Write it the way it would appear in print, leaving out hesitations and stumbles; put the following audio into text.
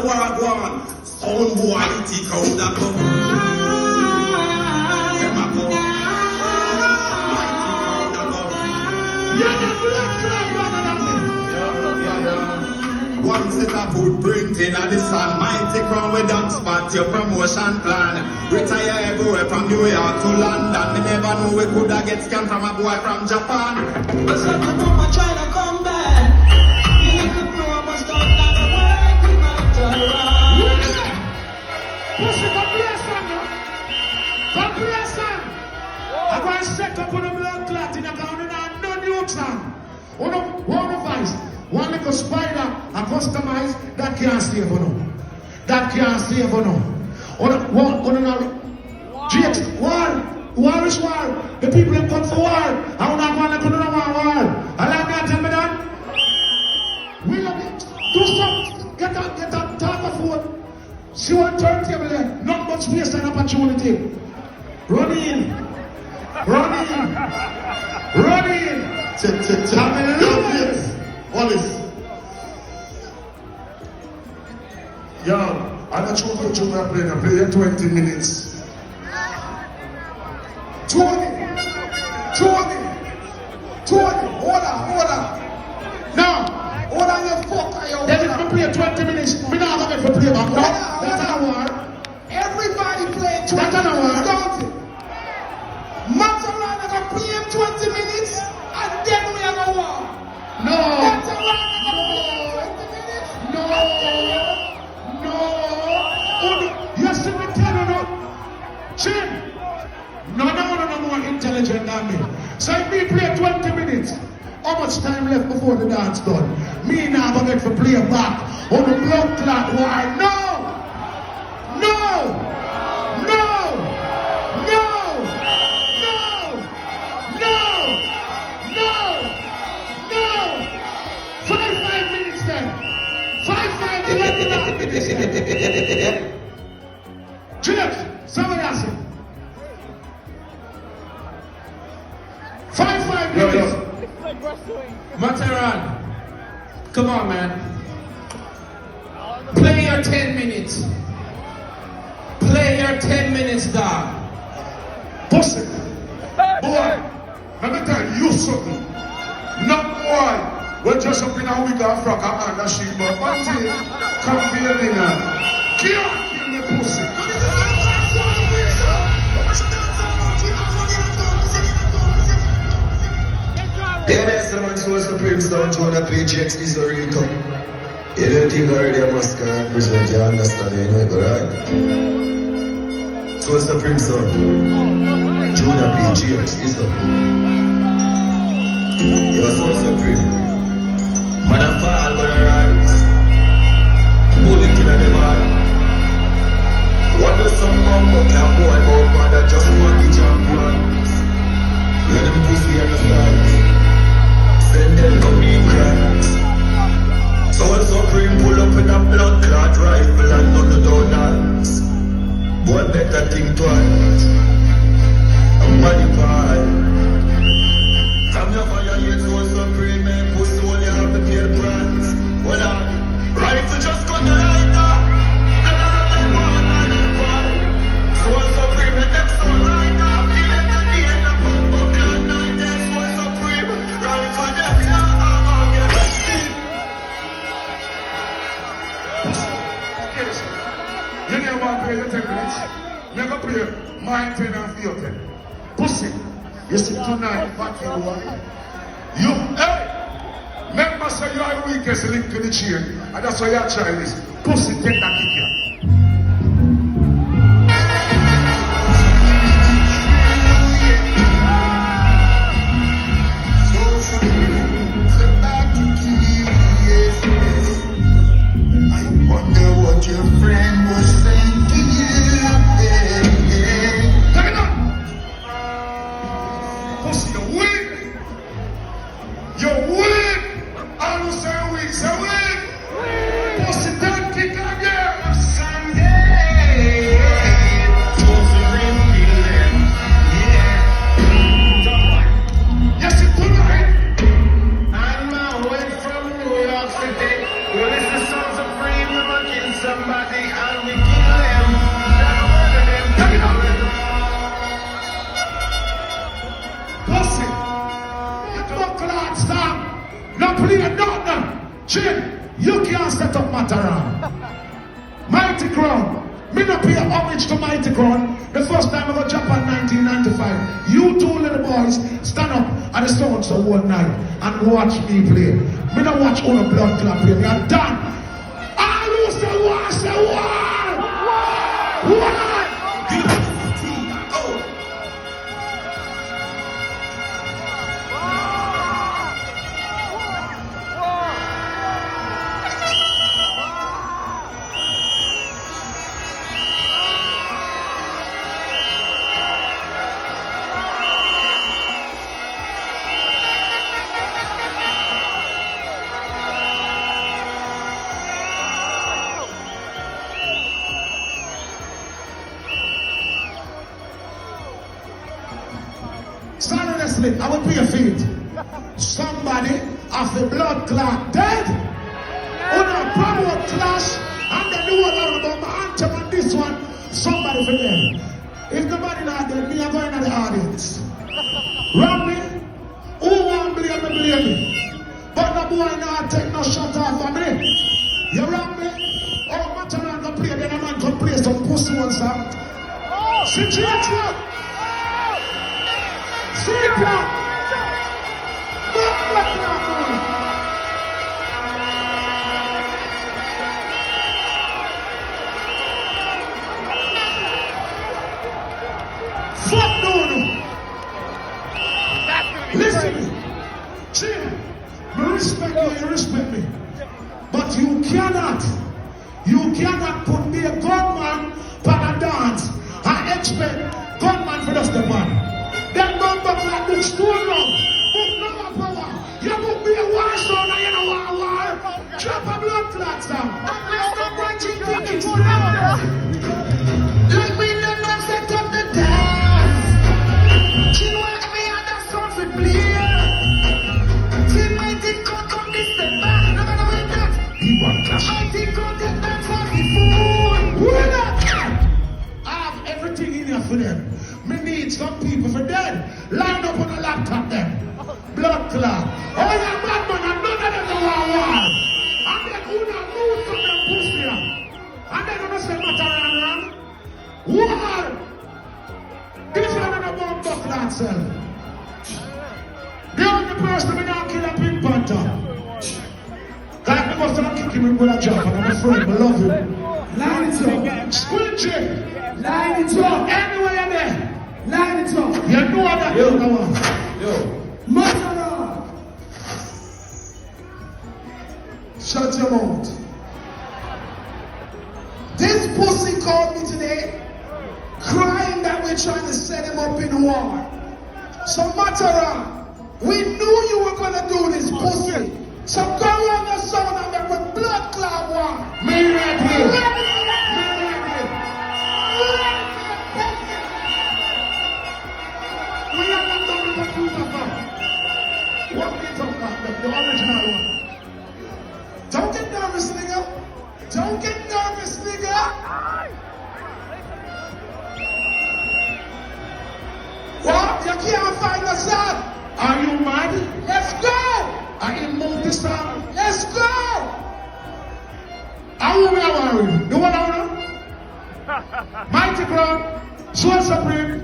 war go on. Sound boy, you take out that gun. Them a go. One set of footprint in the sun. Mighty crown with that spot your promotion plan. Retire everywhere from New York to London. Me never know we coulda get scammed from a boy from Japan. But so the mama try to come back. You could know I must stop that work with my Matteron. Push it, complacent, no? Complacent. I'm going to set up on the blood clot in a county and no neutron. One device. One little spider, a customize, that can't save for no. That can't save for no. War is war. The people have come for war. I'm not going to put on war. I like that, tell me that. We love it. Do something. Get that talk of food. See what turntable there. Not much waste and opportunity. Run in. Run in. Run in. Wallace. Yo, I'm not sure what you're playing. I play 20 minutes. 20. Hold on. Now, hold on your fuck. Then if you play 20 minutes, we're not going to play back. That's an war. Everybody play 20 minutes, don't it? Matteron is going to play 20 minutes, and then we have a war. No. You see me tell you now? Jim, no more intelligent than me. So if we play 20 minutes, how much time left before the dance done? Me now going to get to play back on the blood clot war. No! James, somebody ask him. 5 minutes. Matteron, come on, man. Play your 10 minutes. Play your 10 minutes, dog. Pussy. Boy, let me tell you something. Not boy. We're just up in a week of frock and a sheep, but until come for your dinner. Kill me, pussy. Yeah, that's the man who was the prince down to the paychecks is a real come. You don't think already a mascara present, you understand, you know it, right? So what's the prince down? Junior paychecks is up. You're so supreme. Man, I fall, but I rise. Bullet in the man. What does some man go can boy go father just want the champions? Let them pussy understand. Send them to me cracks. So when Supreme pull up in a blood clot rifle and none of those dance. Boy better think twice. I'm body pie. From your fire yet so Supreme man pussy only have to pay the price. Well rifle just cut the lighter. And I don't know what I want. So when Supreme let them so lighter. He let the day in the bump cloud night. That's what Supreme rifle them now. You never want to play the 10 minutes. Never play my 10 and your 10. Pussy, you see tonight, fucking boy. You, hey! Remember, say you are the weakest link to the chain, and that's why your child is. Pussy, take that kick here. Pussy, don't kick again. set up Matteron. Mighty Crown. Me not pay homage to Mighty Crown. The first time I go Japan 1995. You two little boys stand up at the sound so one night and watch me play. Me not watch all the blood club play. Me are done. All who say war, say war! War! Silently, I will pay a feet. Somebody of the blood clot dead. On a power clash, and then do one about my anthem and this one. Somebody for them. If nobody not dead, me are going to the audience. Round me, who won't blame me, blame me. But the boy not take no shot off of me. You round me? Oh, Matteron can play, then a man can play some pussy one song. Situation. Fuck no. Listen to me. Chill. I respect you, you respect me. But you cannot put me a gunman for a dance and expect gunman for the step on. That number like looks too long. Book no power. You book me a war zone and you know war. Drop a blood clot down. Like we don't know set up the dance. She want me on the song for play. She might think come this the back. No matter what that. He want clash. I think come this back for the fool. I have everything in here for them. Me need some people for dead. Line up on a laptop then. Blood clot. Oh yeah, bad man, and none of them know war. And then who not move from them pussy. And then who not say Matteron wrong. War. This one of the bomb blood clot cell. The only person we don't kill a Pink Panther. Like me must have kick him with a job and I'm afraid, I love him. Line it up. Squidgy. Line it up. Anywhere you're there. Line it up. You know what that is, no one. Yo. Matteron. Shut your mouth. This pussy called me today, crying that we're trying to set him up in war. So Matteron, we knew you were gonna do this pussy. So go on your sound and make a blood clot war. Me ready. What we talking about? The original one. Don't get nervous, nigga. Don't get nervous, nigga. What? You can't find us out. Are you mad? Let's go. Are you multi-star? Let's go. How are we worried? You want to know? Mighty Crown, Soul Supreme.